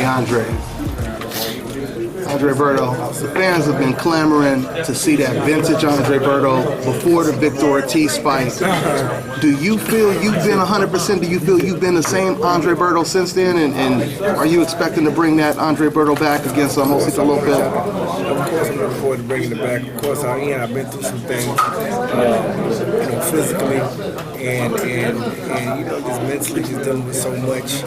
Andre Berto, the fans have been clamoring to see that vintage Andre Berto before the Victor Ortiz fight. Do you feel you've been 100%? Do you feel you've been the same Andre Berto since then? And are you expecting to bring that Andre Berto back against Josito Lopez? Of course, I'm looking forward to bringing it back. Of course, I've been through some things, physically and just mentally, just dealing with so much.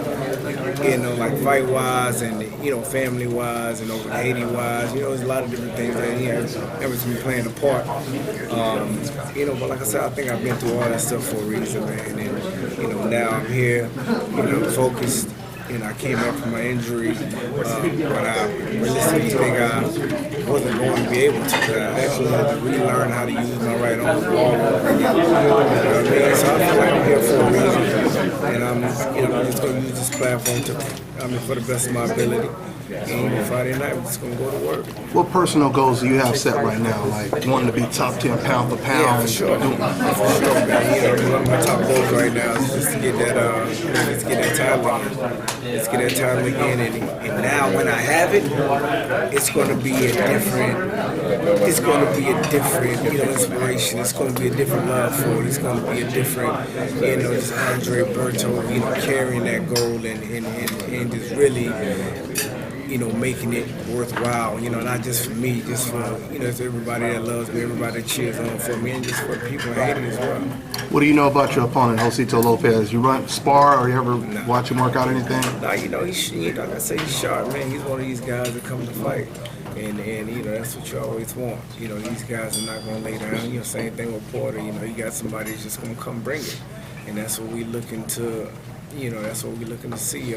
Like fight-wise and, family-wise and over Haiti-wise, there's a lot of different things that, everything playing a part. But like I said, I think I've been through all that stuff for a reason, man. And, now I'm here, I'm focused. I came back from my injury, but I realistically think I wasn't going to be able to. I actually had to relearn how to use my right arm all over again. So I feel like I'm here for a reason, and I'm just going to use this platform for the best of my ability. And Friday night, we're just going to go to work. What personal goals do you have set right now? Like wanting to be top 10 pound for pound? Yeah, for sure, man. One of my top goals right now is just to get that title again. Let's get that title again. And now when I have it, it's going to be a different inspiration. It's going to be a different love for it. It's going to be a different, just Andre Berto, carrying that goal and just really, making it worthwhile, not just for me, just for, it's everybody that loves me, everybody that cheers on for me, and just for people who hate it as well. What do you know about your opponent, Josito Lopez? You run spar or you ever watch him work out anything? He's, like I say, he's sharp, man. He's one of these guys that come to fight. And that's what you always want. These guys are not going to lay down. Same thing with Porter. You got somebody that's just going to come bring it. And that's what we're looking to that's what we're looking to see,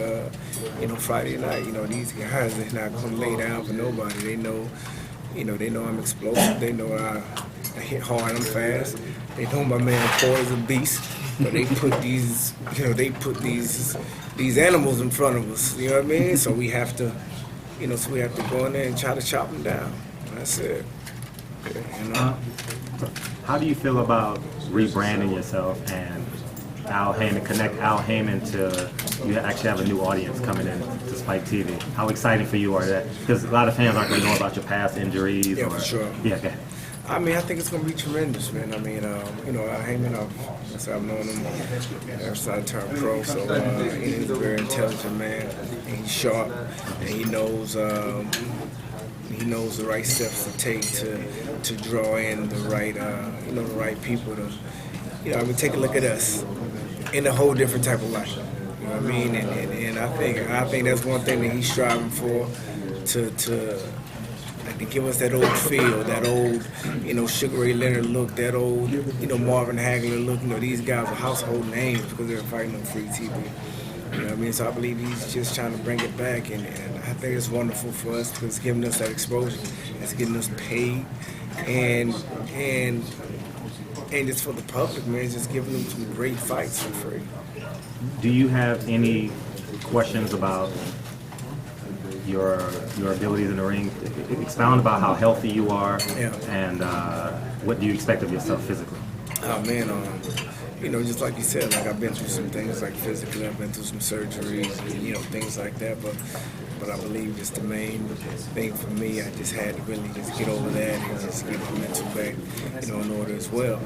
Friday night. These guys, they're not going to lay down for nobody. They know I'm explosive. They know I hit hard, I'm fast. They know my man Porter's a beast. But they put these, these animals in front of us, you know what I mean? So we have to, go in there and try to chop them down. That's it. How do you feel about rebranding yourself and connect Al Heyman to, you actually have a new audience coming in to Spike TV? How exciting for you are that? Because a lot of fans aren't going to know about your past injuries. Yeah, for sure. Yeah, okay. I think it's going to be tremendous, man. Al Heyman, I've known him ever since I turned pro, so he's a very intelligent man. And he's sharp, and he knows the right steps to take to draw in the right people to, take a look at us in a whole different type of light. You know what I mean? And I think that's one thing that he's striving for, to give us that old feel, that old, Sugar Ray Leonard look, that old, Marvin Hagler look. These guys are household names because they're fighting on free TV. You know what I mean? So I believe he's just trying to bring it back, and I think it's wonderful for us because it's giving us that exposure. It's getting us paid, and just for the public, man, just giving them some great fights for free. Do you have any questions about your abilities in the ring? Expound about how healthy you are, and what do you expect of yourself physically? Oh man, just like you said, like I've been through some things like physically, I've been through some surgeries, and, things like that, but I believe just the main thing for me, I just had to really just get over that and just get my mental back, in order as well.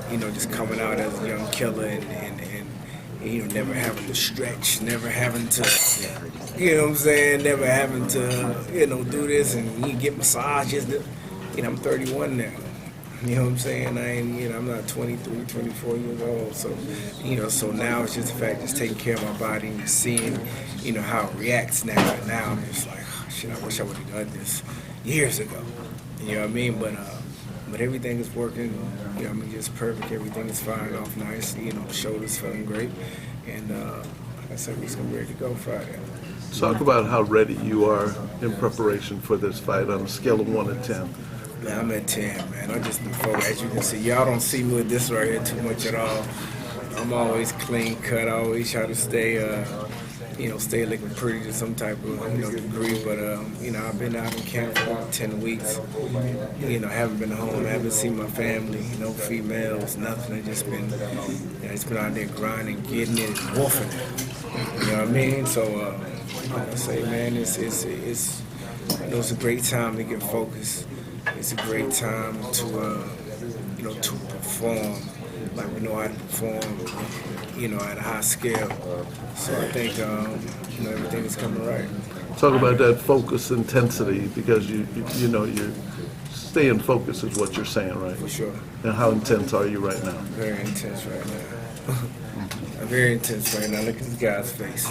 Just coming out as a young killer and never having to stretch, never having to, never having to, do this and get massages. I'm 31 now. You know what I'm saying? I'm not 23, 24 years old. So, so now it's just the fact just taking care of my body and seeing, how it reacts now. And now I'm just like, oh, shit, I wish I would have done this years ago. You know what I mean? But everything is working, just perfect. Everything is firing off nicely. The shoulder's feeling great. And like I said, we're just going to be ready to go Friday. Talk about how ready you are in preparation for this fight on a scale of 1 to 10. Man, I'm at 10, man. I just been focused. As you can see, y'all don't see me with this right here too much at all. I'm always clean cut. I always try to stay, stay looking pretty to some type of, degree. But, I've been out in camp for about 10 weeks. Haven't been home, haven't seen my family, no females, nothing. I just been out there grinding, getting it, wolfing it. You know what I mean? So, I say, man, it's a great time to get focused. It's a great time to, to perform like we know how to perform, at a high scale. So I think, everything is coming right. Talk about that focus intensity, because you staying focused is what you're saying, right? For sure. And how intense are you right now? Very intense right now. I'm very intense right now. Look at this guy's face.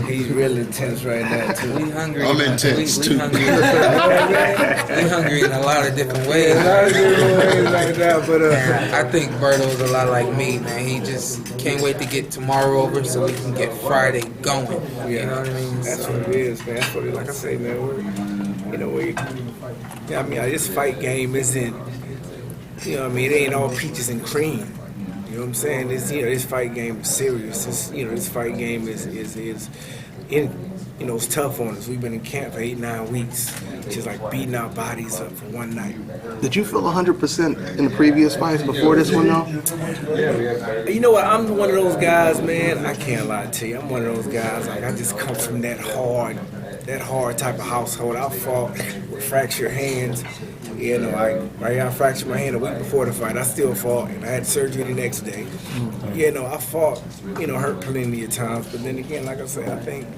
He's really intense right now too. We hungry. I'm intense we too. Hungry. We hungry in a lot of different ways. Like that, but I think Berto's a lot like me, man. He just can't wait to get tomorrow over so we can get Friday going. You know what I mean? That's what it is, man. That's what it, like I say, man. This fight game isn't, it ain't all peaches and cream. You know what I'm saying? This fight game is serious. This fight game is it's tough on us. We've been in camp for 8-9 weeks, just like beating our bodies up for one night. Did you feel 100% in the previous fights before this one, though? You know what? I'm one of those guys, man. I can't lie to you. I'm one of those guys. Like, I just come from that hard type of household. I fought with fractured hands. I fractured my hand a week before the fight. I still fought, and I had surgery the next day. I fought, hurt plenty of times. But then again, like I said, I think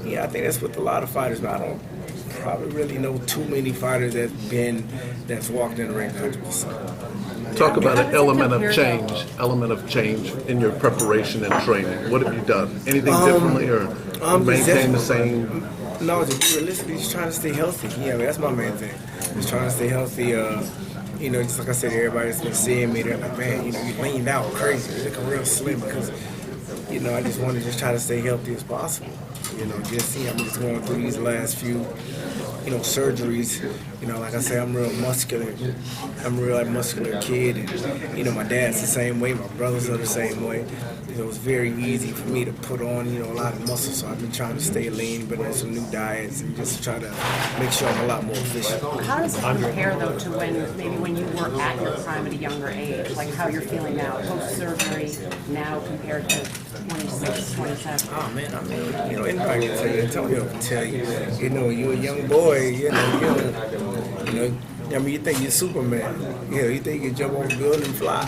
that's with a lot of fighters. But I don't probably really know too many fighters that's walked in the ring 100%. Talk about an element of change in your preparation and training. What have you done? Anything differently, or maintain the same? No, to be realistic, just trying to stay healthy. That's my main thing. Just trying to stay healthy. Just like I said, everybody's been seeing me. They're like, man, you leaned out crazy. You're looking real slim because, I just want to just try to stay healthy as possible. I'm just going through these last few, surgeries. Like I say, I'm real muscular. I'm a real muscular kid, and my dad's the same way. My brothers are the same way. It's very easy for me to put on, a lot of muscle. So I've been trying to stay lean, but on some new diets, and just try to make sure I'm a lot more efficient. How does it compare, though, to when you were at your prime at a younger age? Like how you're feeling now, post-surgery, now compared to 26, 27? Oh, man, anybody can tell you. Antonio can tell you. You're a young boy, you think you're Superman. You think you can jump off a building and fly.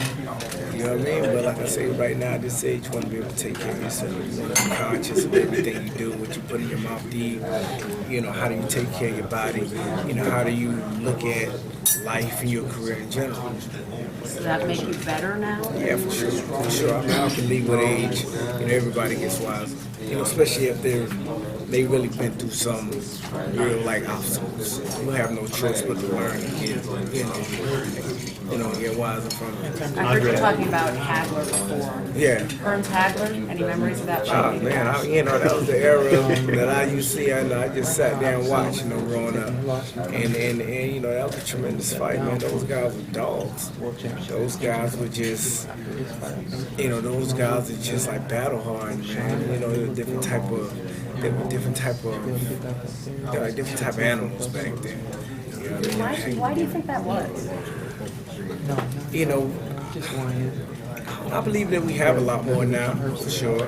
You know what I mean? But like I say, right now at this age, you want to be able to take care of yourself. Be conscious of everything you do, what you put in your mouth to eat. How do you take care of your body? How do you look at life and your career in general? Does that make you better now? Yeah, for sure. For sure. I believe with age, everybody gets wiser. Especially if they really been through some real obstacles. You have no choice but to learn and get wiser from it. I heard you talking about Hagler before. Yeah. Ernst Hagler, any memories of that show? Oh man, that was the era that I used to see. I just sat there and watched, growing up, and that was a tremendous fight, man. Those guys were dogs. Those guys were just, those guys are just like battle hard, man. They were different type of animals back then. Why do you think that was? I believe that we have a lot more now, for sure.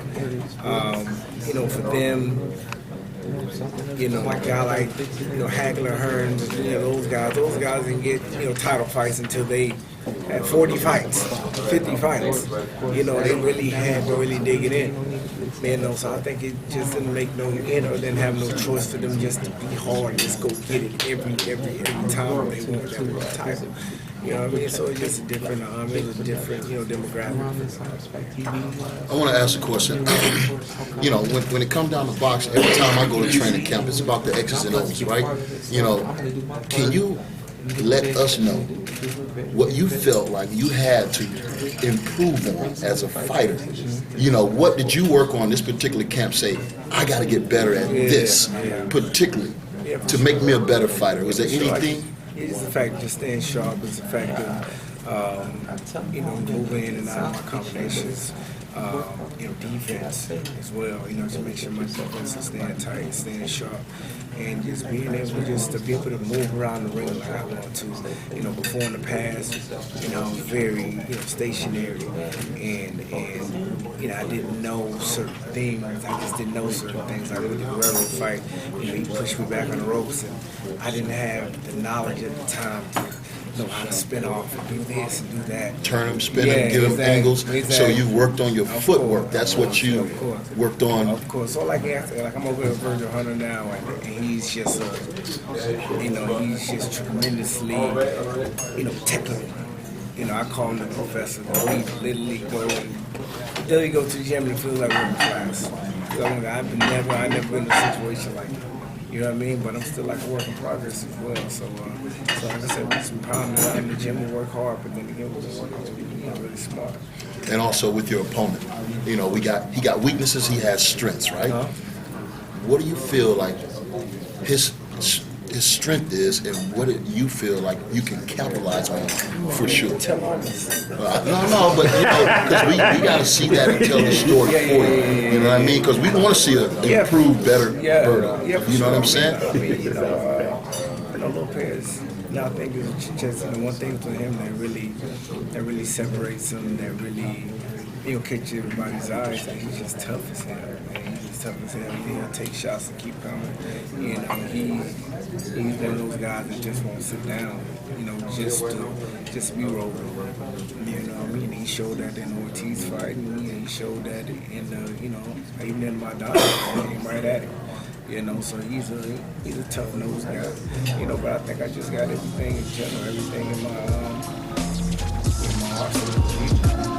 For them, like a guy like, Hagler, Hearns, those guys didn't get, title fights until they had 40 fights, 50 fights. They really had to really dig it in. So I think it just didn't make didn't have no choice for them just to be hard, just go get it every time they want that world title. So it's just a different, demographic. I want to ask a question. When it comes down to boxing, every time I go to training camp, it's about the X's and O's, right? Can you let us know what you felt like you had to improve on as a fighter? What did you work on this particular camp? Say, I got to get better at this, particularly, to make me a better fighter. Was there anything? It's the fact of just staying sharp. It's the fact of, moving in and out of my combinations. defense as well. Just make sure my defense is staying tight, staying sharp, and just being able to be able to move around the ring like I want to. Before in the past, I was very stationary, and I didn't know certain things. I just didn't know certain things. Like with the Guerrero fight, he pushed me back on the ropes, and I didn't have the knowledge at the time to know how to spin off and do this and do that. Turn them, spin them, give them angles. So you worked on your footwork. That's what you worked on. Of course. So like I'm over with Virgil Hunter now, and he's just he's just tremendously technical. I call him the professor. We literally go to the gym and it feels like we're in class. I've never been in a situation like that. You know what I mean? But I'm still like a work in progress as well. So like I said, we some pounding out in the gym, we work hard, but then again, we work really smart. And also with your opponent, he got weaknesses, he has strengths, right? What do you feel like his strength is, and what do you feel like you can capitalize on for sure? No, but because we got to see that and tell the story for you. You know what I mean? Because we want to see an improved, better Berto. You know what I'm saying? I mean, Lopez. I think it's just one thing for him that really separates him, that really catch everybody's eyes. That he's just tough as hell, man. He's just tough as hell. He'll take shots and keep coming. He's one of those guys that just won't sit down. Just be rolling. What I mean? He showed that in Ortiz fight, and he showed that in even in my dog, he came right at him. So he's a tough nosed guy. But I think I just got everything in general, everything in my arsenal.